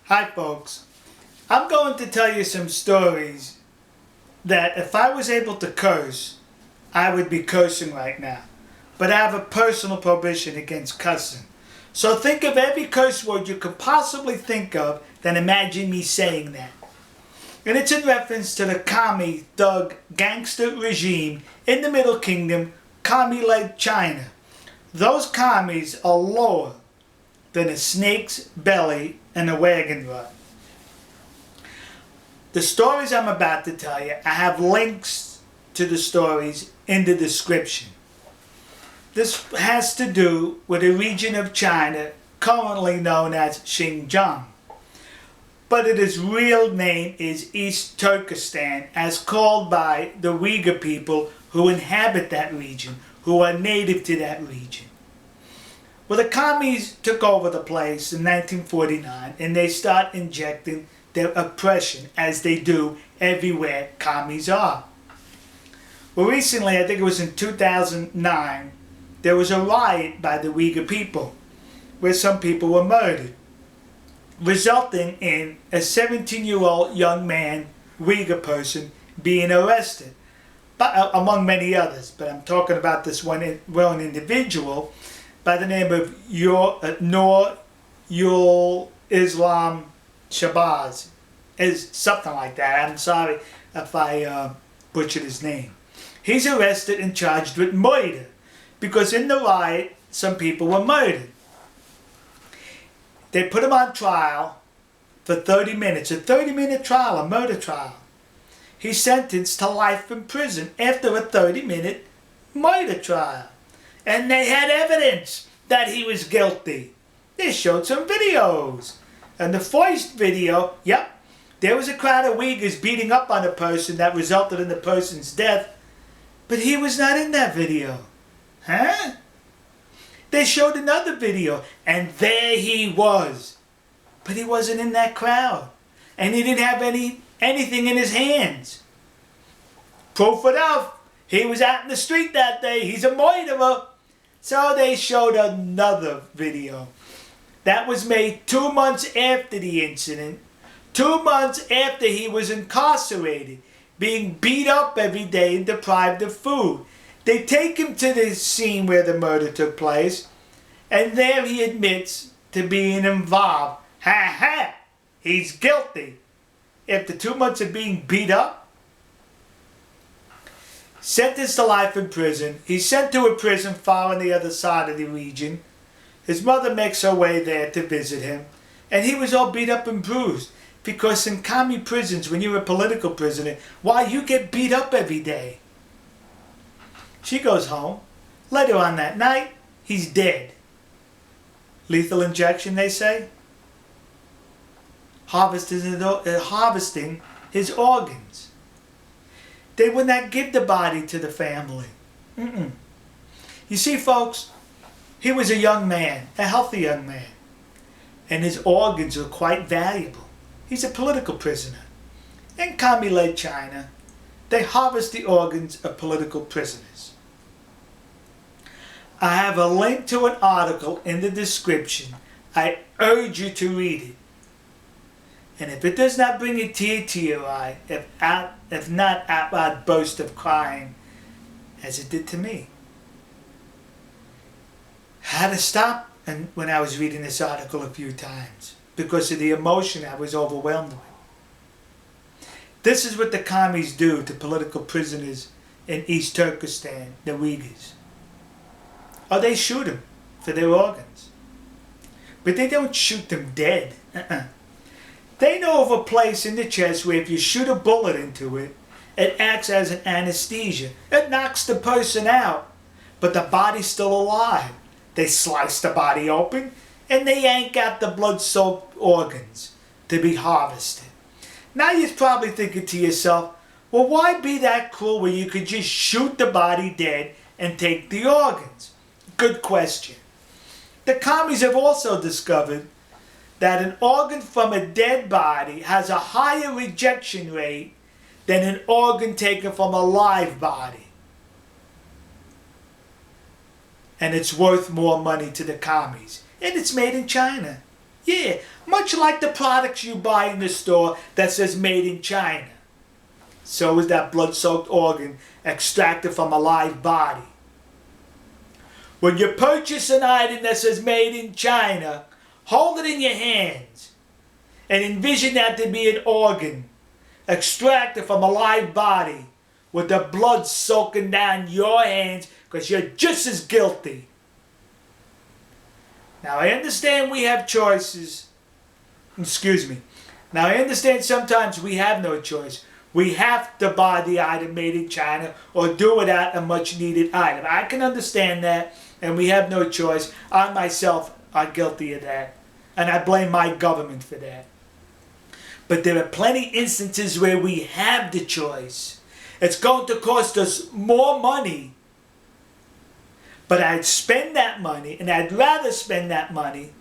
Hi folks, I'm going to tell you some stories that if I was able to curse, I would be cursing right now. But I have a personal prohibition against cussing. So think of every curse word you could possibly think of, then imagine me saying that. And it's in reference to the commie, thug, gangster regime in the Middle Kingdom, commie-led China. Those commies are lower than a snake's belly and a wagon rut. The stories I'm about to tell you, I have links to the stories in the description. This has to do with a region of China currently known as Xinjiang. But its real name is East Turkistan, as called by the Uyghur people who inhabit that region, who are native to that region. Well, the commies took over the place in 1949 and they start injecting their oppression, as they do everywhere commies are. Well, recently, I think it was in 2009, there was a riot by the Uyghur people where some people were murdered, resulting in a 17-year-old young man, Uyghur person, being arrested, but, among many others. But I'm talking about this one individual by the name of Noor-UL-Islam Sherbaz, is something like that. I'm sorry if I butchered his name. He's arrested and charged with murder because in the riot some people were murdered. They put him on trial for 30 minutes, a 30-minute trial, a murder trial. He's sentenced to life in prison after a 30-minute murder trial. And they had evidence that he was guilty. They showed some videos. And the first video, yep, there was a crowd of Uyghurs beating up on a person that resulted in the person's death. But he was not in that video. Huh? They showed another video, and there he was. But he wasn't in that crowd. And he didn't have anything in his hands. Proof enough. He was out in the street that day. He's a murderer. So they showed another video. That was made 2 months after the incident. 2 months after he was incarcerated, being beat up every day and deprived of food. They take him to the scene where the murder took place, and there he admits to being involved. Ha ha! He's guilty. After 2 months of being beat up, sentenced to life in prison. He's sent to a prison far on the other side of the region. His mother makes her way there to visit him, and he was all beat up and bruised. Because in commie prisons, when you're a political prisoner, why, you get beat up every day. She goes home. Later on that night, he's dead. Lethal injection, they say. Harvesting his organs. They would not give the body to the family. You see, folks, he was a young man, a healthy young man, and his organs are quite valuable. He's a political prisoner. In commie-led China, they harvest the organs of political prisoners. I have a link to an article in the description. I urge you to read it. And if it does not bring a tear to your eye, if not outright burst of crying, as it did to me, I had to stop when I was reading this article a few times because of the emotion I was overwhelmed with. This is what the commies do to political prisoners in East Turkestan, the Uyghurs. Or they shoot them for their organs. But they don't shoot them dead. They know of a place in the chest where if you shoot a bullet into it, it acts as an anesthesia. It knocks the person out, but the body's still alive. They slice the body open and they yank out the blood-soaked organs to be harvested. Now you're probably thinking to yourself, well, why be that cruel where you could just shoot the body dead and take the organs? Good question. The commies have also discovered that an organ from a dead body has a higher rejection rate than an organ taken from a live body. And it's worth more money to the commies. And it's made in China. Yeah, much like the products you buy in the store that says made in China. So is that blood-soaked organ extracted from a live body. When you purchase an item that says made in China, hold it in your hands and envision that to be an organ extracted from a live body with the blood soaking down your hands because you're just as guilty. Now I understand we have choices. Excuse me. Now I understand sometimes we have no choice. We have to buy the item made in China or do without a much needed item. I can understand that, and we have no choice. I myself are guilty of that, and I blame my government for that. But there are plenty instances where we have the choice. It's going to cost us more money, but I'd spend that money, and I'd rather spend that money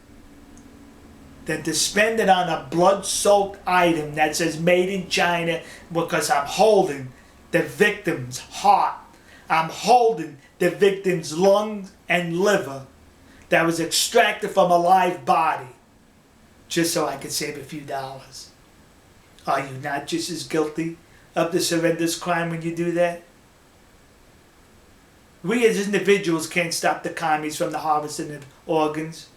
than to spend it on a blood-soaked item that says made in China, because I'm holding the victim's heart. I'm holding the victim's lungs and liver that was extracted from a live body just so I could save a few dollars. Are you not just as guilty of this horrendous crime when you do that? We as individuals can't stop the commies from the harvesting of organs,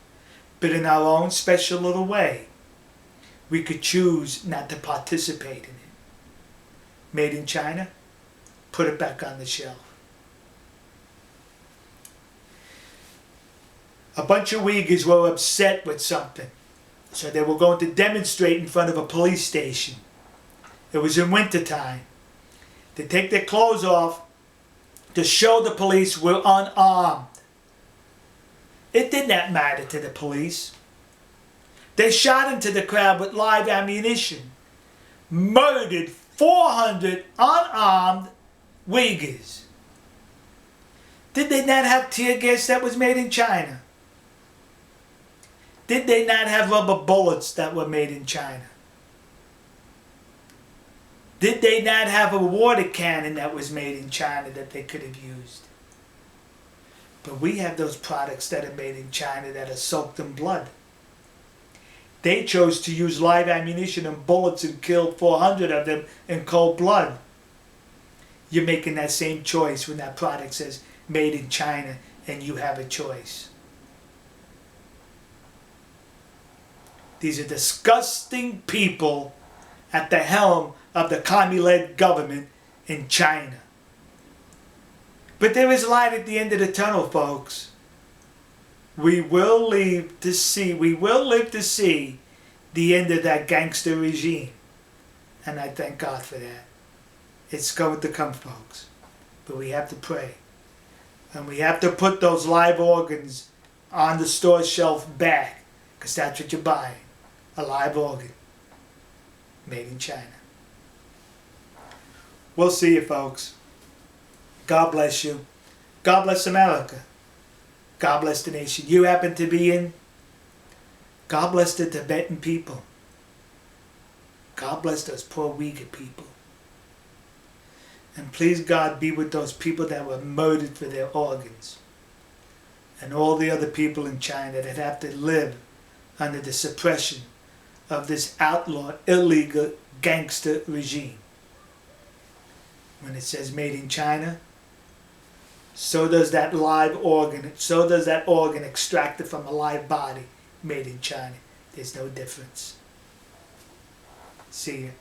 but in our own special little way, we could choose not to participate in it. Made in China, put it back on the shelf. A bunch of Uyghurs were upset with something, so they were going to demonstrate in front of a police station. It was in winter time. They take their clothes off to show the police we're unarmed. It did not matter to the police. They shot into the crowd with live ammunition, murdered 400 unarmed Uyghurs. Did they not have tear gas that was made in China? Did they not have rubber bullets that were made in China? Did they not have a water cannon that was made in China that they could have used? But we have those products that are made in China that are soaked in blood. They chose to use live ammunition and bullets and killed 400 of them in cold blood. You're making that same choice when that product says made in China and you have a choice. These are disgusting people at the helm of the commie-led government in China. But there is light at the end of the tunnel, folks. We will live to see the end of that gangster regime. And I thank God for that. It's going to come, folks. But we have to pray. And we have to put those live organs on the store shelf back, because that's what you're buying. A live organ made in China. We'll see you, folks. God bless you. God bless America. God bless the nation you happen to be in. God bless the Tibetan people. God bless those poor Uyghur people. And please, God, be with those people that were murdered for their organs. And all the other people in China that have to live under the suppression of this outlaw, illegal, gangster regime. When it says made in China, so does that live organ, so does that organ extracted from a live body made in China. There's no difference. See you.